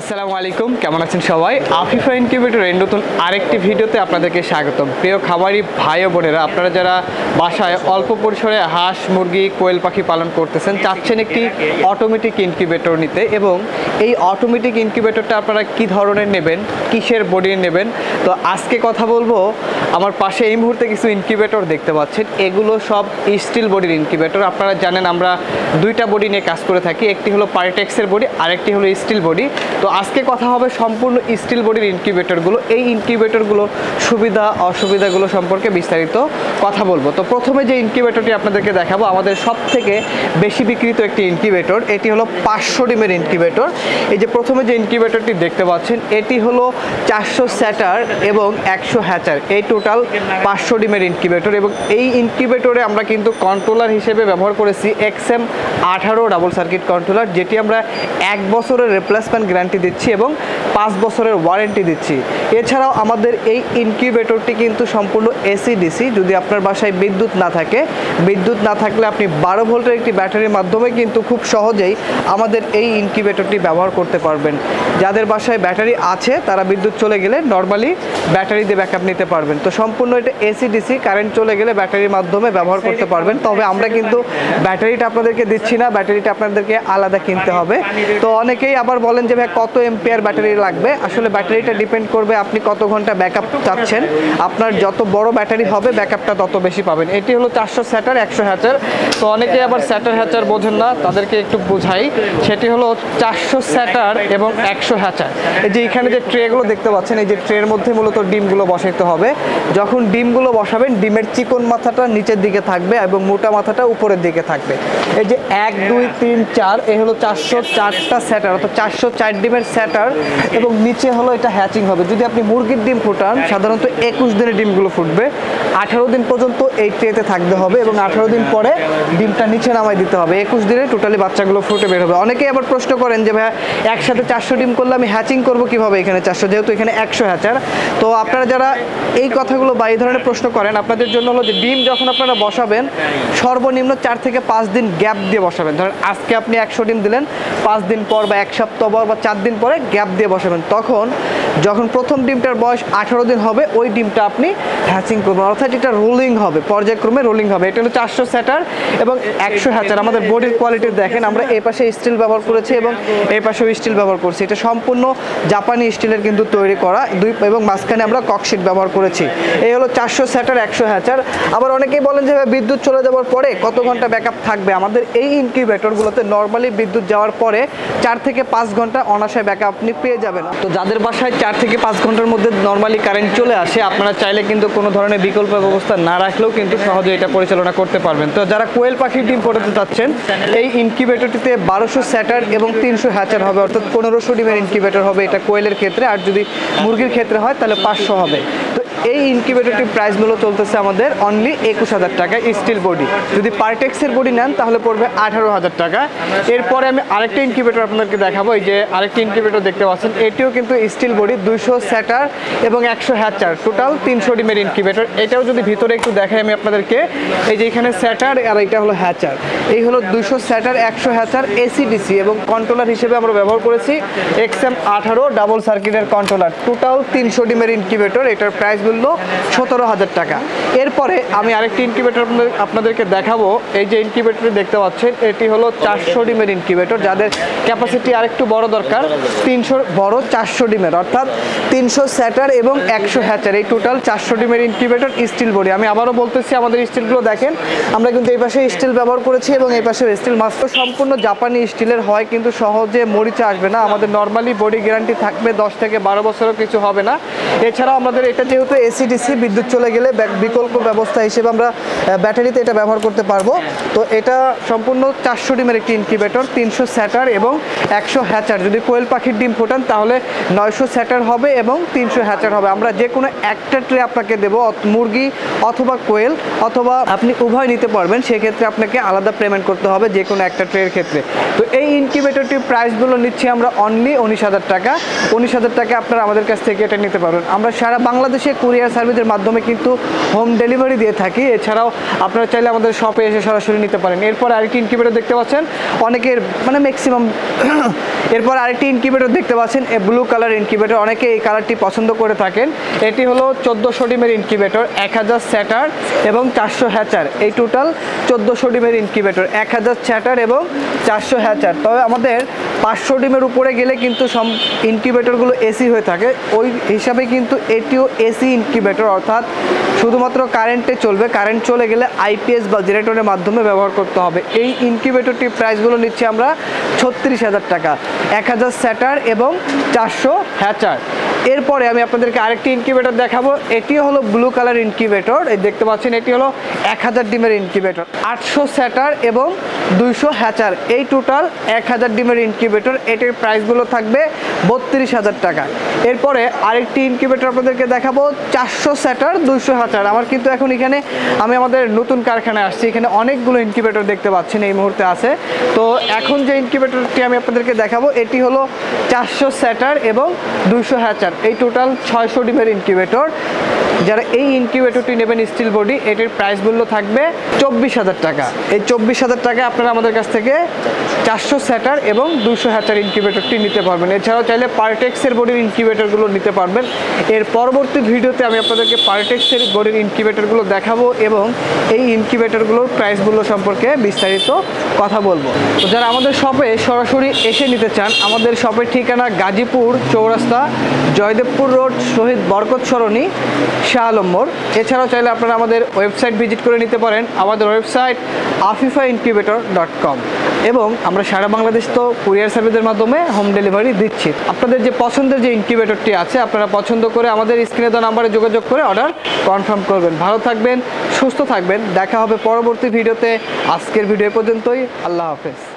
আসসালামু আলাইকুম, কেমন আছেন সবাই? আফিফা ইনকিউবেটরের নতুন আরেকটি ভিডিওতে আপনাদেরকে স্বাগতম। প্রিয় খামারি ভাই ও বোনেরা, আপনারা যারা বাসায় অল্প পরিসরে হাঁস মুরগি কোয়েল পাখি পালন করতেছেন, চাচ্ছেন একটি অটোমেটিক ইনকিউবেটর নিতে, এবং এই অটোমেটিক ইনকিউবেটরটা আপনারা কি ধরনের নেবেন, কিসের বডির নেবেন, তো আজকে কথা বলবো। আমার পাশে এই মুহূর্তে কিছু ইনকিউবেটর দেখতে পাচ্ছেন, এগুলো সব স্টিল বডির ইনকিউবেটর। আপনারা জানেন আমরা দুইটা বডি নিয়ে কাজ করে থাকি, একটি হলো পার্টেক্সের বডি, আরেকটি হলো স্টিল বডি। তো আজকে কথা হবে সম্পূর্ণ স্টিল বডির ইনকিউবেটরগুলো, এই ইনকিউবেটরগুলো সুবিধা অসুবিধাগুলো সম্পর্কে বিস্তারিত কথা বলবো। তো প্রথমে যে ইনকিউবেটরটি আপনাদেরকে দেখাবো, আমাদের সব থেকে বেশি বিক্রিত একটি ইনকিউবেটর, এটি হলো 500 ডিমের ইনকিউবেটর। এই যে প্রথমে যে ইনকিউবেটরটি দেখতে পাচ্ছেন, এটি হলো 400 স্যাটার এবং 100 হ্যাচার, এই টোটাল 500 ডিমের ইনকিউবেটর। এবং এই ইনকিউবেটরে আমরা কিন্তু কন্ট্রোলার হিসেবে ব্যবহার করেছি XM18 ডাবল সার্কিট কন্ট্রোলার, যেটি আমরা 1 বছরের রিপ্লেসমেন্ট গ্যারান্টি দিচ্ছি এবং 5 বছরের ওয়ারেন্টি দিচ্ছি। এছাড়াও আমাদের এই ইনকিউবেটরটি কিন্তু সম্পূর্ণ এসি ডিসি। যদি আপনার বাসায় বিদ্যুৎ না থাকলে আপনি 12 ভোল্টের একটি ব্যাটারির মাধ্যমে কিন্তু খুব সহজেই আমাদের এই ইনকিউবেটরটি ব্যবহার করতে পারবেন। যাদের বাসায় ব্যাটারি আছে তারা বিদ্যুৎ চলে গেলে নর্মালি ব্যাটারি দিয়ে ব্যাকআপ নিতে পারবেন। তো সম্পূর্ণ এটা এসি ডিসি, কারেন্ট চলে গেলে ব্যাটারির মাধ্যমে ব্যবহার করতে পারবেন। তবে আমরা কিন্তু ব্যাটারিটা আপনাদেরকে দিচ্ছি না, ব্যাটারিটা আপনাদেরকে আলাদা কিনতে হবে। তো অনেকেই আবার বলেন যে ভাই কত এম্পিয়ার ব্যাটারি লাগবে। আসলে ব্যাটারিটা ডিপেন্ড করবে আপনি কত ঘন্টা ব্যাকআপ চাচ্ছেন। আপনার যত বড় ব্যাটারি হবে ব্যাকআপটা তত বেশি পাবেন। এটি হলো 400 স্যাটার 100 হ্যাচার। তো অনেকেই আবার স্যাটার হ্যাচার বোঝেন না, তাদেরকে একটু বোঝাই। সেটি হলো 400 স্যাটার এবং 100 হ্যাচার। এই যে এখানে যে ট্রেগুলো দেখতে পাচ্ছেন, এই যে ট্রের মধ্যে মূলত ডিমগুলো বসাইতে হবে। যখন ডিমগুলো বসাবেন, ডিমের চিকন মাথাটা নিচের দিকে থাকবে এবং মোটা মাথাটা উপরের দিকে থাকবে। এই যে 1 2 3 4, এই হলো 404টা স্যাটার, অর্থাৎ 404 ডিমের স্যাটার, এবং নিচে হলো এটা হ্যাচিং হবে। যদি আপনি মুরগির ডিম ফুটান, সাধারণত 21 দিনে ডিমগুলো ফুটবে। 18 দিন পর্যন্ত এই ট্রেতে থাকতে হবে এবং 18 দিন পরে ডিমটা নিচে নামাই দিতে হবে। 21 দিনে টোটালি বাচ্চাগুলো ফুটে বের হবে। অনেকেই আবার প্রশ্ন করেন যে ভাই একসাথে 400 ডিম করলে আমি হ্যাচিং করবো কিভাবে এখানে 400, যেহেতু এখানে 100 হ্যাচার। তো আপনারা যারা এই কথাগুলো বা এই ধরনের প্রশ্ন করেন, আপনাদের জন্য হলো যে ডিম যখন আপনারা বসাবেন, সর্বনিম্ন 4 থেকে 5 দিন গ্যাপ দিয়ে বসাবেন। ধরেন আজকে আপনি 100 ডিম দিলেন, 5 দিন পর বা 1 সপ্তাহ পর বা 4 দিন পরে গ্যাপ দিয়ে বসাবেন। তখন যখন প্রথম ডিমটার বয়স 18 দিন হবে, ওই ডিমটা আপনি হ্যাচিং করবেন, অর্থাৎ এটা রোলিং হবে, পর্যায়ক্রমে রোলিং হবে। এটা হলো 400 স্যাটার এবং 100 হ্যাচার। আমাদের বডির কোয়ালিটি দেখেন, আমরা এই পাশে স্টিল ব্যবহার করেছি এবং এই পাশেও স্টিল ব্যবহার করছি। এটা সম্পূর্ণ জাপানি স্টিলের কিন্তু তৈরি করা, এবং মাঝখানে আমরা ককশিট ব্যবহার করেছি। এই হলো 400 স্যাটার 100 হ্যাচার। আবার অনেকেই বলেন যে বিদ্যুৎ চলে যাওয়ার পরে কত ঘন্টা ব্যাকআপ থাকবে। আমাদের এই ইনকিউবেটরগুলোতে নর্মালি বিদ্যুৎ যাওয়ার পরে 4 থেকে 5 ঘন্টা অনায়াসে ব্যাকআপ আপনি পেয়ে যাবেন। তো যাদের বাসায় 4 থেকে 5 ঘন্টার মধ্যে নর্মালি কারেন্ট চলে আসে, আপনারা চাইলে কিন্তু কোনো ধরনের বিকল্প ব্যবস্থা না রাখলেও কিন্তু সহজে এটা পরিচালনা করতে পারবেন। তো যারা কোয়েল পাখির ডিম ফোটাতে চাচ্ছেন, এই ইনকিউবেটরটিতে 1200 স্যাটার এবং 300 হ্যাচার হবে, অর্থাৎ 1500 ডিমের ইনকিউবেটর হবে এটা কোয়েলের ক্ষেত্রে। আর যদি মুরগির ক্ষেত্রে হয় তাহলে 500 হবে। তো এই ইনকিউবেটরটির প্রাইস মূল্য চলতেছে আমাদের অনলি 21,000 টাকা স্টিল বডি। যদি পার্টেক্সের বডি নেন তাহলে পড়বে 18,000 টাকা। এরপরে আমি আরেকটা ইনকিউবেটর আপনাদেরকে দেখাবো। এই যে আরেকটি ইনকিউবেটর দেখতে পাচ্ছেন, এটিও কিন্তু স্টিল বডি, 200 স্যাটার এবং 100 হ্যাচার, টোটাল 300 ডিমের ইনকিউবেটর। এটাও যদি ভিতরে একটু দেখাই আমি আপনাদেরকে, এই যে এখানে স্যাটার আর এটা হলো হ্যাচার। এই হলো 200 স্যাটার 100 হ্যাচার এসি ডিসি, এবং কন্ট্রোলার হিসেবে আমরা ব্যবহার করেছি XM18 ডাবল সার্কিটের কন্ট্রোলার, টোটাল 300 ডিমের ইনকিউবেটর। এটার প্রাইস মূল্য 17,000 টাকা। এরপরে আমি আরেকটি ইনকিউবেটর আপনাদেরকে দেখাবো। এই যে ইনকিউবেটরটি দেখতে পাচ্ছেন, এটি হলো 400 ডিমের ইনকিউবেটর। যাদের ক্যাপাসিটি আরেকটু বড় দরকার, 300 বড় 400 ডিমের, অর্থাৎ 300 স্যাটার এবং 100 হ্যাচার, এই টোটাল 400 ডিমের ইনকিউবেটর স্টিল বডি। আমি আবারও বলতেছি, আমাদের স্টিলগুলো দেখেন, আমরা কিন্তু এই পাশে স্টিল ব্যবহার করেছি এবং এই পাশে স্টিল। মাত্র সম্পূর্ণ জাপানি স্টিলের হয়, কিন্তু সহজে মরিচা আসবে না। আমাদের নর্মালি বডি গ্যারান্টি থাকবে 10 থেকে 12 বছরও কিছু হবে না। এছাড়াও আমাদের এটা যেহেতু এসি ডিসি, বিদ্যুৎ চলে গেলে বিকল্প ব্যবস্থা হিসেবে আমরা ব্যাটারিতে এটা ব্যবহার করতে পারবো। তো এটা সম্পূর্ণ 400 ডিমের একটি ইনকিউবেটর, 300 স্যাটার এবং 100 হ্যাচার। যদি কোয়েল পাখির ডিম ফোটান তাহলে 900 স্যাটার হবে এবং 300 হ্যাচার হবে। আমরা যে কোনো একটা ট্রে আপনাকে দেবো, মুরগি অথবা কোয়েল, অথবা আপনি উভয় নিতে পারবেন। সেক্ষেত্রে আপনাকে আলাদা পেমেন্ট করতে হবে যে কোনো একটা ট্রের ক্ষেত্রে। তো এই ইনকিউবেটরটির প্রাইসগুলো নিচ্ছি আমরা অনলি 19,000 টাকা। 19,000 টাকা আপনারা আমাদের কাছ থেকে এটা নিতে পারবেন। আমরা সারা বাংলাদেশে কুরিয়ার সার্ভিসের মাধ্যমে কিন্তু হোম ডেলিভারি দিয়ে থাকি। এছাড়াও আপনারা চাইলে আমাদের শপে এসে সরাসরি নিতে পারেন। এরপর আরেকটি ইনকিউবেটর দেখতে পাচ্ছেন, অনেকের মানে ম্যাক্সিমাম এরপর আরেকটি ইনকিউবেটর দেখতে পাচ্ছেন, ব্লু কালার ইনকিউবেটর, অনেকে এই কালারটি পছন্দ করে থাকেন। এটি হলো 1400 ডিমের ইনকিউবেটর, 1000 স্যাটার এবং 400 হ্যাচার। এই টোটাল 1400 ডিমের ইনকিউবেটর, 1000 স্যাটার এবং 400 হ্যাচার। তবে আমাদের 500 ডিমের উপরে গেলে কিন্তু সব ইনকিউবেটরগুলো এসি হয়ে থাকে, ওই হিসাবে কিন্তু এটিও এসি ইনকিউবেটর, অর্থাৎ শুধুমাত্র কারেন্টে চলবে। কারেন্ট চলে গেলে আইপিএস বা জেনারেটরের মাধ্যমে ব্যবহার করতে হবে। এই ইনকিউবেটরটির প্রাইসগুলো নিচ্ছি আমরা 36,000 টাকা, 1000 স্যাটার এবং 400 হ্যাচার। এরপরে আমি আপনাদেরকে আরেকটি ইনকিউবেটর দেখাবো। এটি হলো ব্লু কালার ইনকিউবেটর, এই দেখতে পাচ্ছেন, এটি হলো 1000 ডিমের ইনকিউবেটর, 800 স্যাটার এবং 200 হ্যাচার। এই টোটাল 1000 ডিমের ইনকিউবেটর, এটির প্রাইসগুলো থাকবে 32,000 টাকা। এরপরে আরেকটি ইনকিউবেটর আপনাদেরকে দেখাবো, 400 স্যাটার 200 হ্যাচার। আমার কিন্তু এখন এখানে আমি আমাদের নতুন কারখানায় আসছি, এখানে অনেকগুলো ইনকিউবেটর দেখতে পাচ্ছেন এই মুহূর্তে আছে। তো এখন যে ইনকিউবেটরটি আমি আপনাদেরকে দেখাবো এটি হলো 400 স্যাটার এবং 200 হ্যাচার। এই টোটাল 600 ডিমের ইনকিউবেটর। যারা এই ইনকিউবেটরটি নেবেন স্টিল বডি, এটির প্রাইস মূল্য থাকবে 24,000 টাকা। এই 24,000 টাকায় আপনারা আমাদের কাছ থেকে 400 স্যাটার এবং 200 হ্যাচার ইনকিউবেটরটি নিতে পারবেন। এছাড়াও চাইলে পার্টেক্সের বডির ইনকিউবেটরগুলো নিতে পারবেন। এর পরবর্তী ভিডিওতে আমি আপনাদেরকে পার্টেক্সের বডির ইনকিউবেটরগুলো দেখাবো এবং এই ইনকিউবেটরগুলোর প্রাইসগুলো সম্পর্কে বিস্তারিত কথা বলবো। তো যারা আমাদের শপে সরাসরি এসে নিতে চান, আমাদের শপের ঠিকানা গাজীপুর চৌরাস্তা, জয়দেবপুর রোড, শহীদ বরকত সরণি, শাহ আলম মোড়। এছাড়াও চাইলে আপনারা আমাদের ওয়েবসাইট ভিজিট করে নিতে পারেন। আমাদের ওয়েবসাইট afifaincubator.com, এবং আমরা সারা বাংলাদেশ তো কুরিয়ার সার্ভিসের মাধ্যমে হোম ডেলিভারি দিচ্ছি। আপনাদের যে পছন্দের যে ইনকিউবেটরটি আছে আপনারা পছন্দ করে আমাদের স্ক্রিনে দেওয়া নাম্বারে যোগাযোগ করে অর্ডার কনফার্ম করবেন। ভালো থাকবেন, সুস্থ থাকবেন, দেখা হবে পরবর্তী ভিডিওতে। আজকের ভিডিও পর্যন্তই, আল্লাহ হাফেজ।